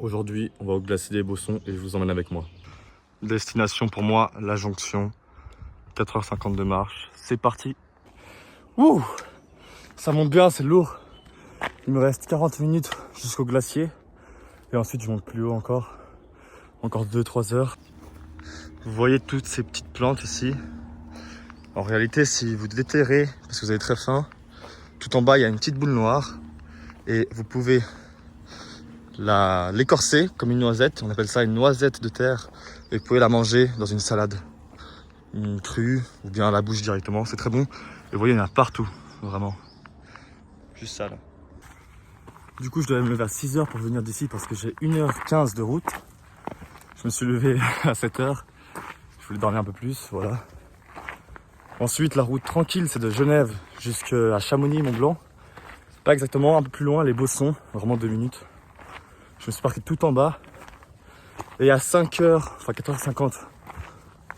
Aujourd'hui, on va au glacier des Bossons et je vous emmène avec moi. Destination pour moi, la jonction. 4h50 de marche. C'est parti. Ouh, ça monte bien, c'est lourd. Il me reste 40 minutes jusqu'au glacier. Et ensuite, je monte plus haut encore. Encore 2-3 heures. Vous voyez toutes ces petites plantes ici. En réalité, si vous déterrez, parce que vous avez très faim, tout en bas, il y a une petite boule noire. Et vous pouvez l'écorcer comme une noisette. On appelle ça une noisette de terre. Et vous pouvez la manger dans une salade. Une crue ou bien à la bouche directement. C'est très bon. Et vous voyez, il y en a partout. Vraiment. Juste ça là. Du coup, je dois me lever à 6h pour venir d'ici parce que j'ai 1h15 de route. Je me suis levé à 7h. Je voulais dormir un peu plus, voilà. Ensuite, la route tranquille, c'est de Genève jusqu'à Chamonix, Mont-Blanc. Pas exactement, un peu plus loin, les Bossons, vraiment 2 minutes. Je me suis parqué tout en bas. Et à 5h, enfin 4h50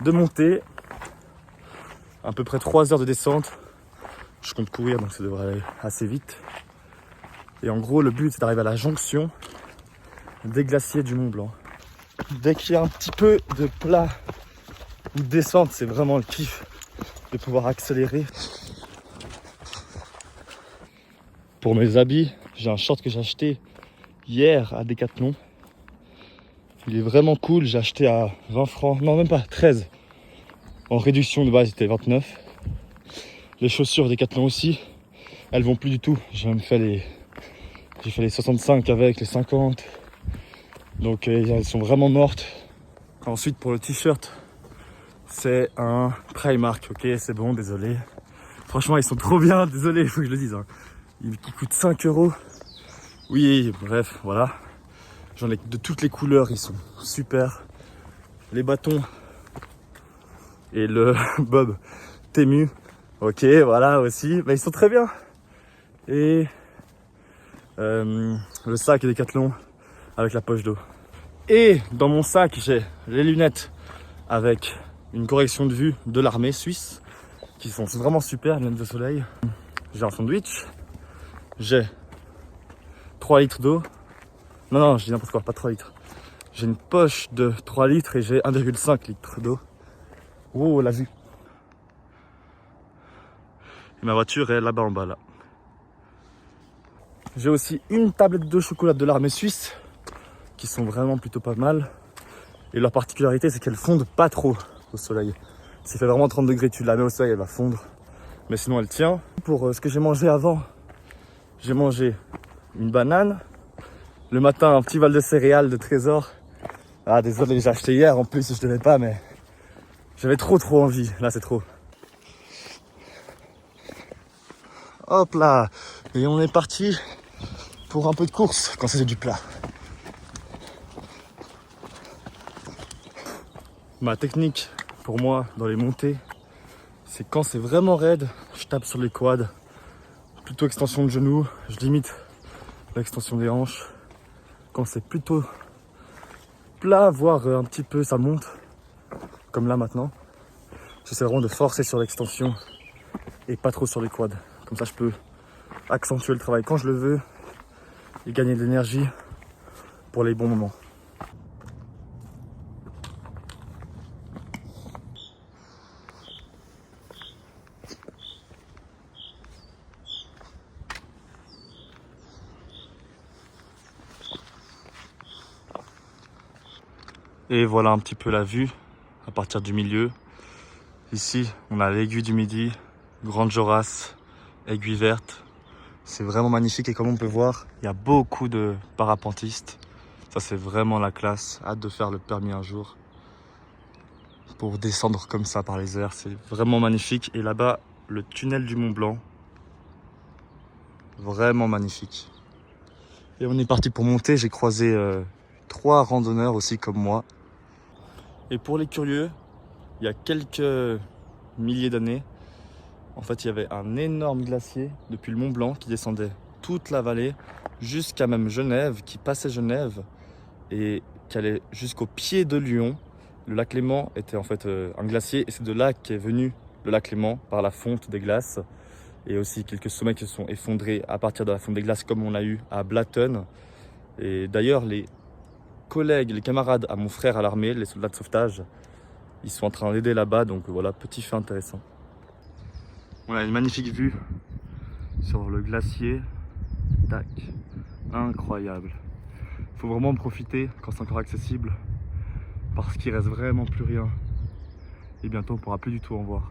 de montée, à peu près 3 heures de descente. Je compte courir, donc ça devrait aller assez vite. Et en gros, le but, c'est d'arriver à la jonction des glaciers du Mont-Blanc. Dès qu'il y a un petit peu de plat ou de descente, c'est vraiment le kiff de pouvoir accélérer. Pour mes habits, j'ai un short que j'ai acheté hier à Decathlon. Il est vraiment cool, j'ai acheté à 20 francs, non même pas, 13. En réduction de base, c'était 29. Les chaussures Decathlon aussi, elles vont plus du tout. J'ai même fait les 65 avec, les 50. Donc elles sont vraiment mortes. Ensuite pour le t-shirt, c'est un Primark, ok, c'est bon, désolé. Franchement, ils sont trop bien, désolé, il faut que je le dise. Ils coûtent 5 €. Oui, bref, voilà. J'en ai de toutes les couleurs, ils sont super. Les bâtons et le bob Temu, ok, voilà aussi. Mais ils sont très bien. Et le sac Decathlon avec la poche d'eau. Et dans mon sac, j'ai les lunettes avec une correction de vue de l'armée suisse qui sont vraiment super, lunettes de soleil. J'ai un sandwich. J'ai 3 litres d'eau. Non, je dis n'importe quoi, pas 3 litres. J'ai une poche de 3 litres et j'ai 1,5 litres d'eau. Oh, la vue. Et ma voiture est là-bas en bas, là. J'ai aussi une tablette de chocolat de l'armée suisse qui sont vraiment plutôt pas mal. Et leur particularité, c'est qu'elles fondent pas trop au soleil. S'il fait vraiment 30 degrés, tu la mets au soleil, elle va fondre. Mais sinon, elle tient. Pour ce que j'ai mangé avant, j'ai mangé une banane. Le matin, un petit bal de céréales de Trésor. Ah, désolé, j'ai acheté hier. En plus, je devais pas, mais j'avais trop envie. Là, c'est trop. Hop là. Et on est parti pour un peu de course quand c'est du plat. Ma technique pour moi dans les montées, c'est quand c'est vraiment raide, je tape sur les quads. Plutôt extension de genoux, je limite l'extension des hanches. Quand c'est plutôt plat, voire un petit peu ça monte, comme là maintenant, j'essaie vraiment de forcer sur l'extension et pas trop sur les quads. Comme ça je peux accentuer le travail quand je le veux et gagner de l'énergie pour les bons moments. Et voilà un petit peu la vue à partir du milieu. Ici, on a l'aiguille du Midi, Grande Jorasse, aiguille verte. C'est vraiment magnifique et comme on peut voir, il y a beaucoup de parapentistes. Ça, c'est vraiment la classe. Hâte de faire le permis un jour pour descendre comme ça par les airs. C'est vraiment magnifique. Et là-bas, le tunnel du Mont Blanc. Vraiment magnifique. Et on est parti pour monter. J'ai croisé 3 randonneurs aussi comme moi. Et pour les curieux, il y a quelques milliers d'années, en fait, il y avait un énorme glacier depuis le Mont Blanc qui descendait toute la vallée jusqu'à même Genève, qui passait Genève et qui allait jusqu'au pied de Lyon. Le lac Léman était en fait un glacier et c'est de là qu'est venu le lac Léman par la fonte des glaces et aussi quelques sommets qui se sont effondrés à partir de la fonte des glaces comme on l'a eu à Blatten. Et d'ailleurs, les collègues, les camarades à mon frère à l'armée, les soldats de sauvetage. Ils sont en train d'aider là-bas, donc voilà, petit fait intéressant. On a une magnifique vue sur le glacier. Tac, incroyable. Faut vraiment en profiter quand c'est encore accessible, parce qu'il reste vraiment plus rien. Et bientôt on pourra plus du tout en voir.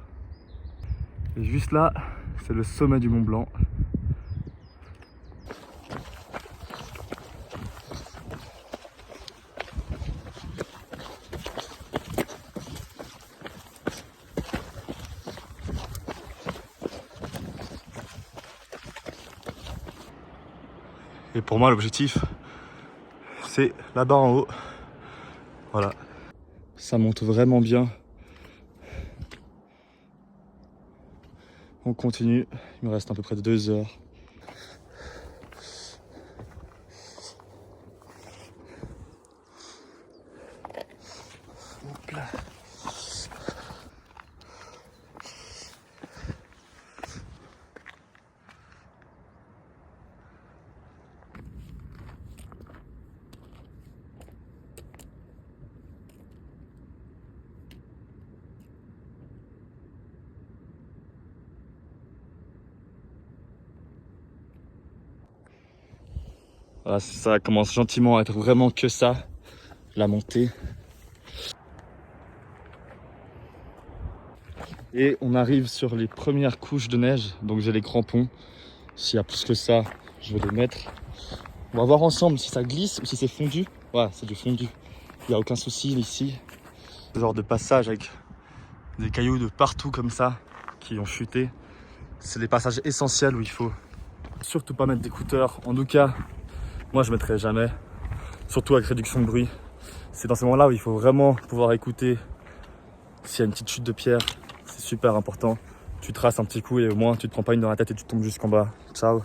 Et juste là, c'est le sommet du Mont Blanc. Et pour moi, l'objectif, c'est là-bas en haut. Voilà. Ça monte vraiment bien. On continue. Il me reste à peu près 2 heures. Hop là. Voilà, ça commence gentiment à être vraiment que ça, la montée. Et on arrive sur les premières couches de neige, donc j'ai les crampons. S'il y a plus que ça, je vais les mettre. On va voir ensemble si ça glisse ou si c'est fondu. Ouais, c'est du fondu. Il n'y a aucun souci ici. Ce genre de passage avec des cailloux de partout comme ça qui ont chuté. C'est des passages essentiels où il faut surtout pas mettre d'écouteurs. En tout cas, moi je mettrai jamais. Surtout avec réduction de bruit. C'est dans ces moments-là où il faut vraiment pouvoir écouter s'il y a une petite chute de pierre. C'est super important. Tu traces un petit coup et au moins tu te prends pas une dans la tête et tu tombes jusqu'en bas. Ciao.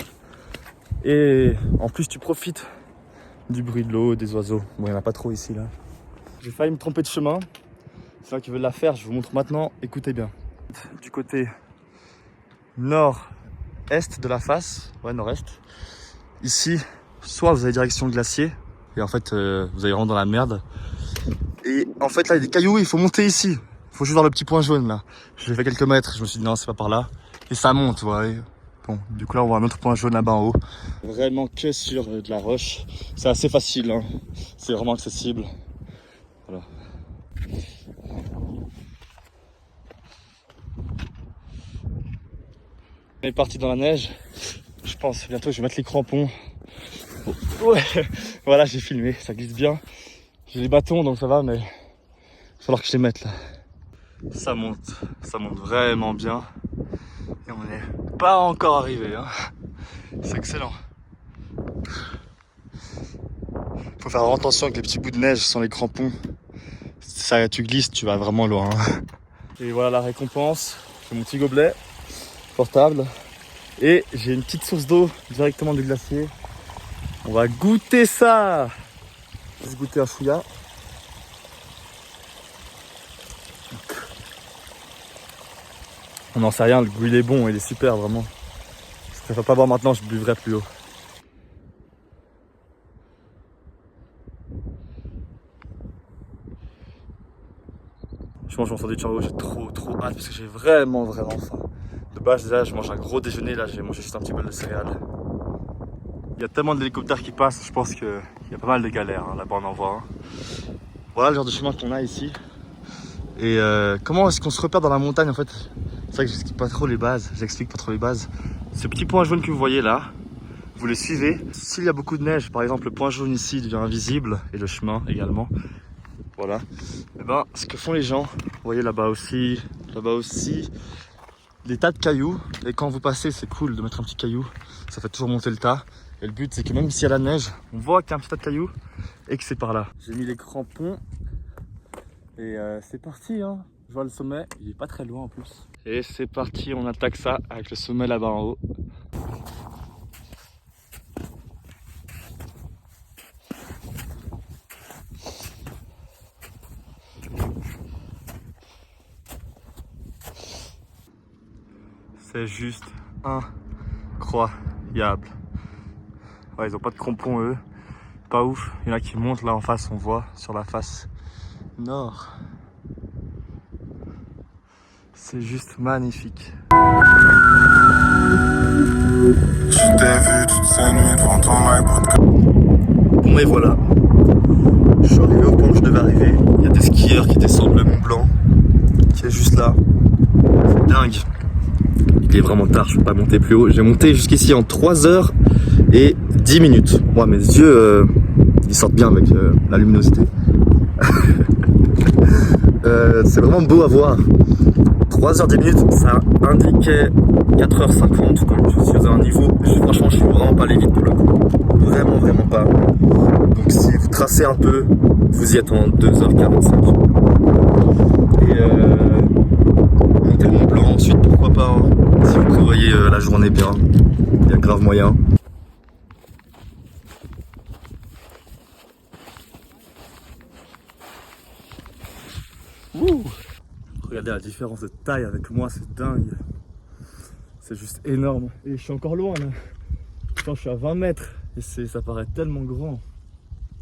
Et en plus tu profites du bruit de l'eau, des oiseaux. Bon, il n'y en a pas trop ici là. J'ai failli me tromper de chemin. C'est moi qui veux la faire, je vous montre maintenant. Écoutez bien. Du côté nord-est de la face, ouais nord-est. Ici, soit vous avez direction glacier et en fait vous allez rentrer dans la merde. Et en fait là il y a des cailloux, il faut monter ici. Il faut juste voir le petit point jaune là. J'ai fait quelques mètres, je me suis dit non c'est pas par là. Et ça monte, vous voyez. Bon, du coup là on voit un autre point jaune là-bas en haut. Vraiment que sur de la roche. C'est assez facile, hein. C'est vraiment accessible. Voilà. On est parti dans la neige. Je pense bientôt je vais mettre les crampons. Ouais, voilà j'ai filmé, ça glisse bien. J'ai les bâtons donc ça va mais il va falloir que je les mette là. Ça monte vraiment bien. Et on n'est pas encore arrivé, hein. C'est excellent. Faut faire attention avec les petits bouts de neige sans les crampons. Si ça, tu glisses, tu vas vraiment loin, hein. Et voilà la récompense. J'ai mon petit gobelet portable. Et j'ai une petite source d'eau directement du glacier. On va goûter ça. Je vais goûter un chouïa. On n'en sait rien, le goût il est bon, il est super vraiment. Je préfère pas boire maintenant, je buvrai plus haut. Je mange mon sandwich en haut, j'ai trop hâte parce que j'ai vraiment faim. De base déjà je mange un gros déjeuner, là j'ai mangé juste un petit bol de céréales. Il y a tellement d'hélicoptères qui passent, je pense qu'il y a pas mal de galères, hein. Là-bas on en voit. Hein. Voilà le genre de chemin qu'on a ici. Et comment est-ce qu'on se repère dans la montagne en fait? C'est vrai que j'explique pas trop les bases, Ce petit point jaune que vous voyez là, vous le suivez. S'il y a beaucoup de neige, par exemple le point jaune ici devient invisible et le chemin également. Voilà. Et ben ce que font les gens, vous voyez là-bas aussi, des tas de cailloux. Et quand vous passez, c'est cool de mettre un petit caillou, ça fait toujours monter le tas. Et le but c'est que même s'il y a la neige, on voit qu'il y a un petit tas de cailloux et que c'est par là. J'ai mis les crampons et c'est parti, hein. Je vois le sommet, il est pas très loin en plus. Et c'est parti, on attaque ça avec le sommet là-bas en haut. C'est juste incroyable. Ouais, ils ont pas de crampons eux. pas ouf. Il y en a qui montent là en face, on voit sur la face nord. C'est juste magnifique. Je t'ai vu toutes ces nuits devant ton iPod. Bon et voilà. Je suis arrivé au point où je devais arriver. Il y a des skieurs qui descendent le Mont Blanc, qui est juste là. C'est dingue. Il est vraiment tard, je peux pas monter plus haut. J'ai monté jusqu'ici en 3 heures et 10 minutes. Moi, mes yeux, ils sortent bien avec la luminosité. C'est vraiment beau à voir. 3h10 minutes, ça indiquait 4h50 quand je suis à un niveau. Franchement, je suis vraiment pas allé vite pour le coup. Vraiment pas. Donc si vous tracez un peu, vous y êtes en 2h45. Et montez le Mont Blanc ensuite, pourquoi pas. Hein. Si vous prévoyez la journée bien, il y a grave moyen. Ouh. Regardez la différence de taille avec moi, c'est dingue. C'est juste énorme. Et je suis encore loin là. Putain, je suis à 20 mètres et ça paraît tellement grand.